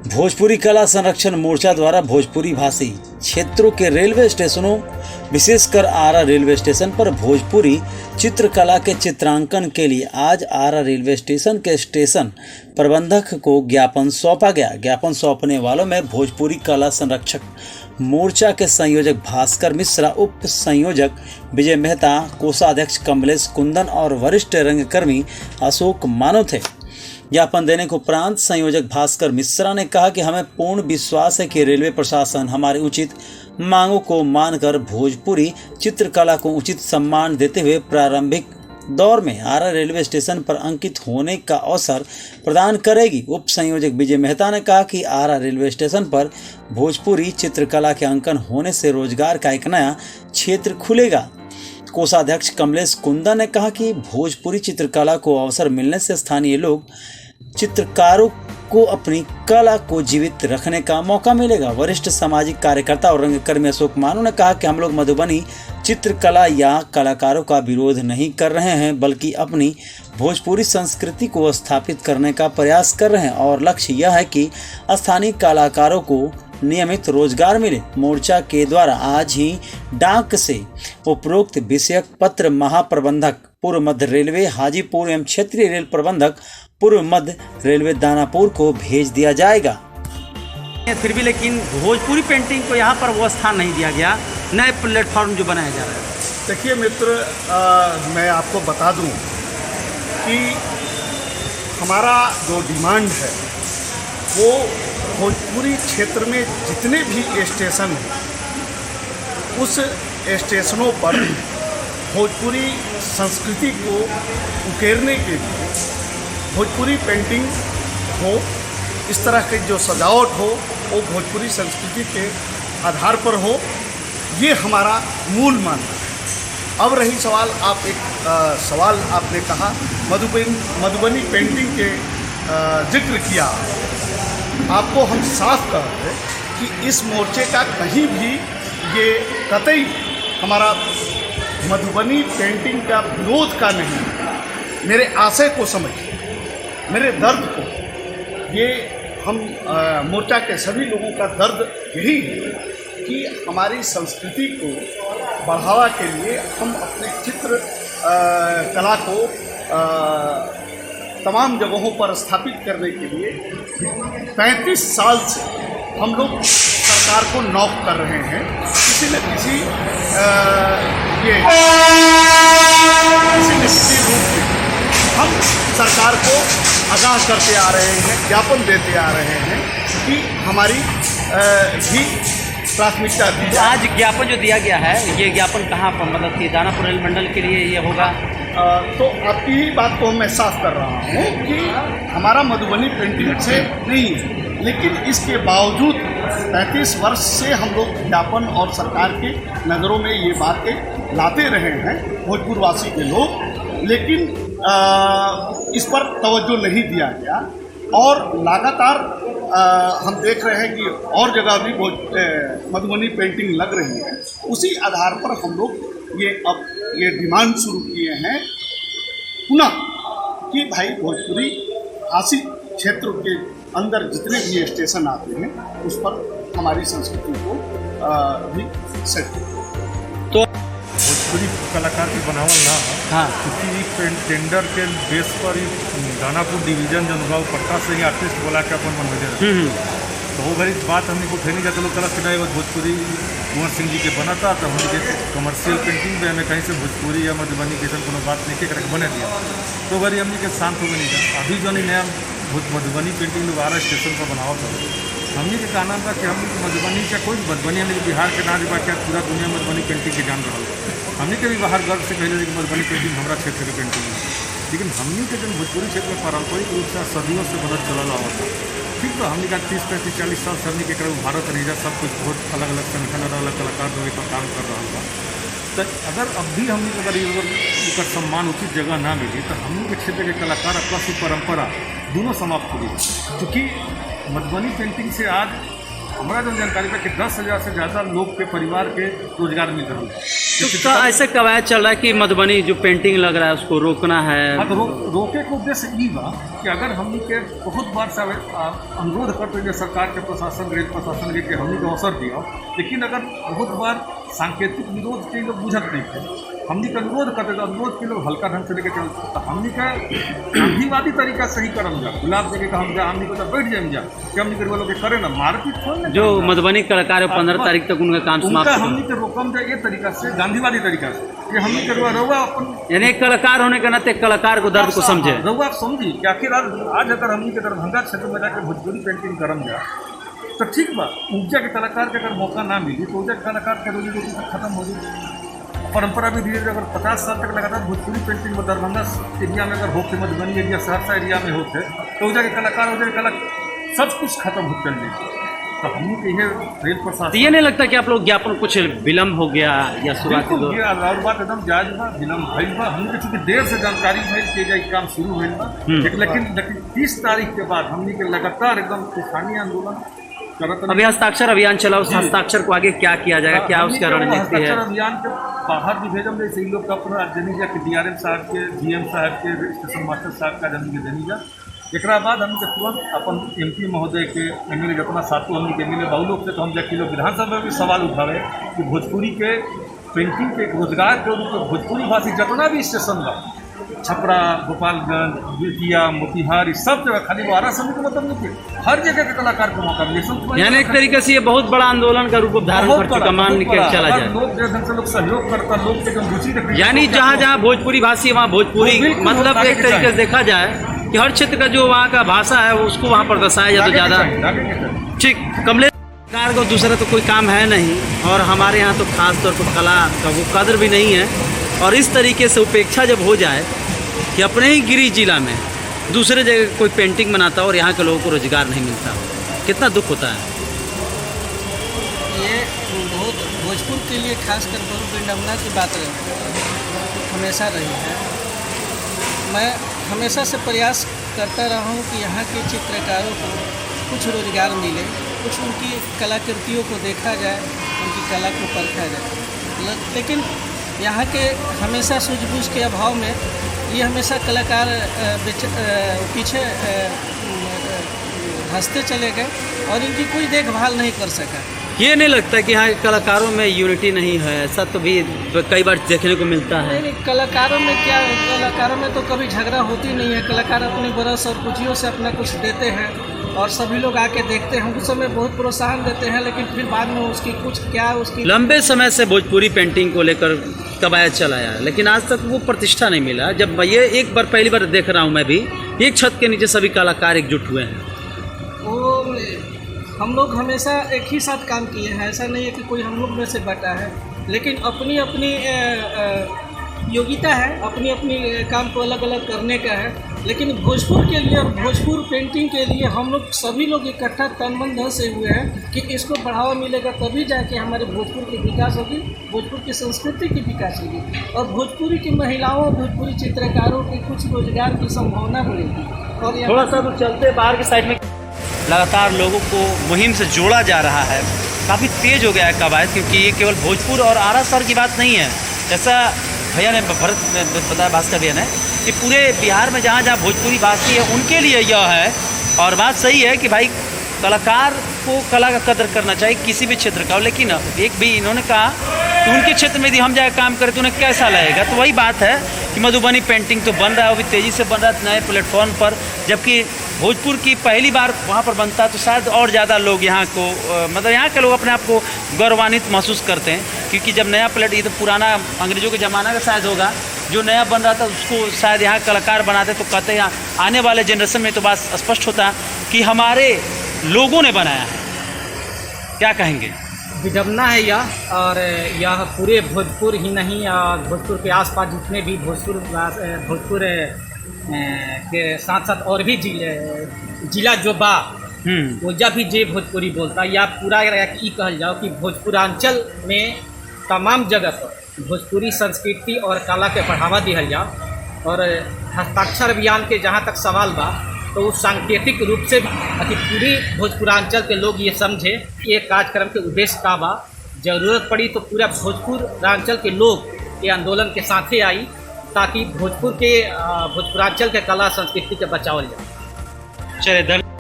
भोजपुरी कला संरक्षण मोर्चा द्वारा भोजपुरी भाषी क्षेत्रों के रेलवे स्टेशनों विशेषकर आरा रेलवे स्टेशन पर भोजपुरी चित्रकला के चित्रांकन के लिए आज आरा रेलवे स्टेशन के स्टेशन प्रबंधक को ज्ञापन सौंपा गया। ज्ञापन सौंपने वालों में भोजपुरी कला संरक्षक मोर्चा के संयोजक भास्कर मिश्रा, उप संयोजक विजय मेहता, कोषाध्यक्ष कमलेश कुंदन और वरिष्ठ रंगकर्मी अशोक मानव थे। ज्ञापन देने के उपरांत संयोजक भास्कर मिश्रा ने कहा कि हमें पूर्ण विश्वास है कि रेलवे प्रशासन हमारी उचित मांगों को मानकर भोजपुरी चित्रकला को उचित सम्मान देते हुए प्रारंभिक दौर में आरा रेलवे स्टेशन पर अंकित होने का अवसर प्रदान करेगी। उप संयोजक विजय मेहता ने कहा कि आरा रेलवे स्टेशन पर भोजपुरी चित्रकला के अंकन होने से रोजगार का एक नया क्षेत्र खुलेगा। कोषाध्यक्ष कमलेश कुंदन ने कहा कि भोजपुरी चित्रकला को अवसर मिलने से स्थानीय लोग चित्रकारों को अपनी कला को जीवित रखने का मौका मिलेगा। वरिष्ठ सामाजिक कार्यकर्ता और रंगकर्मी अशोक मानव ने कहा कि हम लोग मधुबनी चित्रकला या कलाकारों का विरोध नहीं कर रहे हैं, बल्कि अपनी भोजपुरी संस्कृति को स्थापित करने का प्रयास कर रहे हैं और लक्ष्य यह है कि स्थानीय कलाकारों को नियमित रोजगार मिले। मोर्चा के द्वारा आज ही डाक से उपरोक्त विषयक पत्र महाप्रबंधक पूर्व मध्य रेलवे हाजीपुर एवं क्षेत्रीय रेल प्रबंधक पूर्व मध्य रेलवे दानापुर को भेज दिया जाएगा। फिर भी लेकिन भोजपुरी पेंटिंग को यहाँ पर वो स्थान नहीं दिया गया, नए प्लेटफॉर्म जो बनाया जा रहा है। देखिए मित्र, मैं आपको बता दूं कि हमारा जो डिमांड है वो भोजपुरी क्षेत्र में जितने भी स्टेशन हैं उस स्टेशनों पर भोजपुरी संस्कृति को उकेरने के लिए भोजपुरी पेंटिंग हो, इस तरह की जो सजावट हो वो भोजपुरी संस्कृति के आधार पर हो, ये हमारा मूल मानना है। अब रही सवाल, आप एक सवाल आपने कहा मधुबनी पेंटिंग के जिक्र किया। आपको हम साफ कह रहे कि इस मोर्चे का कहीं भी ये कतई हमारा मधुबनी पेंटिंग का विरोध का नहीं। मेरे आशय को समझिए, मेरे दर्द को, ये हम मोर्चा के सभी लोगों का दर्द यही है कि हमारी संस्कृति को बढ़ावा के लिए हम अपने चित्र कला को तमाम जगहों पर स्थापित करने के लिए 35 साल से हम लोग सरकार को नॉक कर रहे हैं। किसी न किसी रूप में हम सरकार को आगाह करते आ रहे हैं, ज्ञापन देते आ रहे हैं कि हमारी भी प्राथमिकता दी जाए। आज ज्ञापन जो दिया गया है, ये ज्ञापन कहाँ पर, मतलब कि दानापुर रेल मंडल के लिए ये होगा? तो आपकी ही बात को मैं साफ कर रहा हूँ कि हमारा मधुबनी पेंटिंग से नहीं है, लेकिन इसके बावजूद 35 वर्ष से हम लोग ज्ञापन और सरकार की नज़रों में ये बातें लाते रहे हैं भोजपुरवासी के लोग, लेकिन इस पर तवज्जो नहीं दिया गया और लगातार हम देख रहे हैं कि और जगह भी मधुबनी पेंटिंग लग रही है। उसी आधार पर हम लोग ये डिमांड शुरू किए हैं पुनः कि भाई भोजपुरी भाषी क्षेत्र के अंदर जितने भी स्टेशन आते हैं उस पर हमारी संस्कृति को भी सेट तो भोजपुरी कलाकार की बनावल ना है। हाँ, क्योंकि टेंडर के बेस पर दानापुर डिवीजन जनभाव पट्टा से ही आर्टिस्ट बोला के अपन बनवे तो वो भरी बात हमने को उठे नहीं जाते लोग तरफ से भोजपुरी कुंवर सिंह जी के बना था, तो हमने कमर्शियल पेंटिंग में हमें कहीं से भोजपुरी या मधुबनी जैसे कोनो बात नहीं के करके बने दिया, तो भरी हमने के शांत हो गई नहीं था। अभी जो नहीं नया मधुबनी पेंटिंग दोबारा स्टेशन पर बनाओ था, हमने के कहना था कि हम मधुबनी का कोई मधुबनी हमने बिहार के नाच बात पूरा दुनिया मधुबनी पेंटिंग के जान रहा है। हमने के भी बाहर गर्व से कहले कि मधुबनी पेंटिंग हमारा क्षेत्र की पेंटिंग है, लेकिन हमने के जो भोजपुरी क्षेत्र में पारंपरिक रूप से सदियों से बनत चलल आवत था। ठीक तो हमने का 30, 35, 40 साल से हमने के भारत रही सब कुछ बहुत अलग अलग संगठन, अलग अलग कलाकार जो पर काम कर रहा था। तो अगर अब भी हमने अगर इसका सम्मान उचित जगह ना मिली तो हमने के क्षेत्र के कलाकार अपना सी परंपरा दोनों समाप्त हो गई। क्योंकि मधुबनी पेंटिंग से आज हमारा जो जानकारी है कि 10,000 से ज़्यादा लोग के परिवार के रोजगार मिल रहा है। तो ऐसे कवायद चल रहा है कि मधुबनी जो पेंटिंग लग रहा है उसको रोकना है। हाँ, तो रोके के उद्देश्य ई बा कि अगर हमनी के बहुत बार से अनुरोध करते हैं सरकार के प्रशासन रे के हमनी के अवसर दिया, लेकिन अगर बहुत बार सांकेतिक विरोध के लोग बुझत नहीं थे, हमनी का अनुरोध करते तो अनुरोध के लोग हल्का ढंग से लेके चलते, तो हमनी का गांधीवादी तरीका से ही करम जा, गुलाब जगह का हम जा हमनी को तो बैठ जाए जा कि हमनी के लोग करे ना मारपीट थोड़ी ना। जो मधुबनी कलाकार है 15 तारीख तक उनका काम उनका समाप्त हमनी के रोकम जाए ये तरीका से, गांधीवादी तरीका से, कि हमनी के रउआ अपन यानी एक कलाकार होने के नाते कलाकार को दर्द को समझे। रउआ आप समझी कि आखिर आज अगर हमनी के दरभंगा क्षेत्र में जाकर भोजपुरी पेंटिंग करम जा तो ठीक बा, ऊर्जा के कलाकार के अगर मौका ना मिली तो ऊर्जा के कलाकार के रोजी रोटी तक खत्म हो जाएगी। परंपरा भी धीरे धीरे अगर 50 साल तक लगातार भोजपुरी पेंटिंग में दरभंगा एरिया में अगर होते, मधुबनी एरिया सहरसा एरिया में होते, तो ऊर्जा के कलाकार ऊर्जा के कला सब कुछ खत्म हो चल जाएगी। तो हमने कही रेल प्रशासन, तो ये नहीं लगता कि आप लोग ज्ञापन कुछ विलम्ब हो गया या शुरुआती बिल्कुल दौर? ये और बात एकदम जायज बा, विलम्ब भइल बा, हमने के चूंकि देर से जानकारी भइल के जाए काम शुरू भइल बा, लेकिन 30 तारीख के बाद हमने के लगातार एकदम किसानी आंदोलन करत। अभी हस्ताक्षर अभियान चला, उस हस्ताक्षर को आगे क्या किया जाएगा, क्या उसका रणनीति है? हस्ताक्षर अभियान के बाहर भी भेजम जैसे इन लोग का अपना जनीजा के DRM साहब के, GM साहब के, स्टेशन मास्टर साहब का जमीन के जनीजा। एक बाद हम तुरंत अपन MP महोदय के MLA जितना साथों हमने के MLA बहु लोग से तो हम जाके लोग विधानसभा में भी सवाल उठावे कि भोजपुरी के पेंटिंग के रोजगार के रूप में भोजपुरी भाषी जितना भी स्टेशन बा, छपरा, गोपालगंज, बेतिया, मोतिहारी, सब जगह, खाली वो आरा समूह का मतलब नहीं है, हर जगह के कलाकार को मौका मिले। यानी एक तरीके से ये बहुत बड़ा आंदोलन का रूप धारण कर चुका, मान के चला जाए। लोग जिस ढंग से लोग सहयोग करता, लोग से रुचि रखते, यानी जहाँ जहाँ भोजपुरी भाषी वहाँ भोजपुरी, मतलब एक तरीके से देखा जाए कि हर क्षेत्र का जो वहाँ का भाषा है उसको वहाँ पर दर्शाया जाए तो ज़्यादा ठीक। कमलेश सरकार को दूसरा तो कोई काम है नहीं, और हमारे यहाँ तो खास तौर पर कला का वो कदर भी नहीं है, और इस तरीके से उपेक्षा जब हो जाए कि अपने ही गिरिडीह जिला में दूसरे जगह कोई पेंटिंग बनाता हो और यहाँ के लोगों को रोजगार नहीं मिलता, कितना दुख होता है। ये बहुत भोजपुर के लिए खासकर बहुत विडम्बना की बात रही, हमेशा रही है। मैं हमेशा से प्रयास करता रहा हूँ कि यहाँ के चित्रकारों को कुछ रोजगार मिले, कुछ उनकी कलाकृतियों को देखा जाए, उनकी कला को परखा जाए, लेकिन यहाँ के हमेशा सूझबूझ के अभाव में ये हमेशा कलाकार पीछे हंसते चले गए और इनकी कोई देखभाल नहीं कर सका। ये नहीं लगता कि यहाँ के कलाकारों में यूनिटी नहीं है? ऐसा तो भी कई बार देखने को मिलता है। नहीं, कलाकारों में क्या, कलाकारों में तो कभी झगड़ा होती नहीं है। कलाकार अपनी बरस और कुचियों से अपना कुछ देते हैं और सभी लोग आके देखते हैं, उस समय बहुत प्रोत्साहन देते हैं, लेकिन फिर बाद में उसकी कुछ क्या उसकी लंबे समय से भोजपुरी पेंटिंग को लेकर कवायद चलाया, लेकिन आज तक वो प्रतिष्ठा नहीं मिला। जब ये एक बार पहली बार देख रहा हूँ मैं भी, एक छत के नीचे सभी कलाकार एकजुट हुए हैं। वो हम लोग हमेशा एक ही साथ काम किए हैं, ऐसा नहीं है कि कोई हम लोग में से बटा है, लेकिन अपनी अपनी योग्यता है, अपनी अपनी काम को अलग अलग करने का है। लेकिन भोजपुर के लिए और भोजपुर पेंटिंग के लिए हम लोग सभी लोग इकट्ठा तन मन धन से हुए हैं कि इसको बढ़ावा मिलेगा, तभी जाके हमारे भोजपुर की विकास होगी, भोजपुर की संस्कृति की विकास होगी और भोजपुरी की महिलाओं, भोजपुरी चित्रकारों की कुछ रोजगार की संभावना बढ़ेगी। और थोड़ा सा तो चलते बाहर की साइड में लगातार लोगों को मुहिम से जोड़ा जा रहा है, काफ़ी तेज़ हो गया है कवायद, क्योंकि ये केवल भोजपुर और आरा शहर की बात नहीं है। जैसा भैया ने भरत ने बताया, भास्कर भैया ने, कि पूरे बिहार में जहाँ जहाँ भोजपुरी भाषी है उनके लिए यह है। और बात सही है कि भाई कलाकार को कला का कदर करना चाहिए किसी भी क्षेत्र का, लेकिन एक भी इन्होंने कहा कि उनके क्षेत्र में यदि हम जाकर काम करें तो उन्हें कैसा लगेगा। तो वही बात है कि मधुबनी पेंटिंग तो बन रहा है, वो भी तेज़ी से बन रहा है नए प्लेटफॉर्म पर, जबकि भोजपुर की पहली बार वहाँ पर बनता है तो शायद और ज़्यादा लोग यहाँ को मतलब यहाँ के लोग अपने आप को गौरवान्वित महसूस करते हैं, क्योंकि जब नया प्लेट, ये तो पुराना अंग्रेज़ों के ज़माना का शायद होगा, जो नया बन रहा था उसको शायद यहाँ कलाकार बनाते, तो कहते हैं आने वाले जनरेशन में तो बात स्पष्ट होता कि हमारे लोगों ने बनाया है। क्या कहेंगे? विडम्बना है यह, और यह पूरे भोजपुर ही नहीं और भोजपुर के आसपास जितने भी भोजपुर के साथ साथ और भी जिला जो बा वो जब भी जे भोजपुरी बोलता, या पूरा ई कहल जाओ कि भोजपुरांचल में तमाम जगह पर भोजपुरी संस्कृति और कला के बढ़ावा दिया जाओ। और हस्ताक्षर अभियान के जहाँ तक सवाल बा, तो उस सांकेतिक रूप से कि पूरी भोजपुरांचल के लोग ये समझे कि ये कार्यक्रम के उद्देश्य का बा, ज़रूरत पड़ी तो पूरा भोजपुर अंचल के लोग ये आंदोलन के साथे आई, ताकि भोजपुरांचल के कला संस्कृति के बचावल जाए। चलिए धन्यवाद।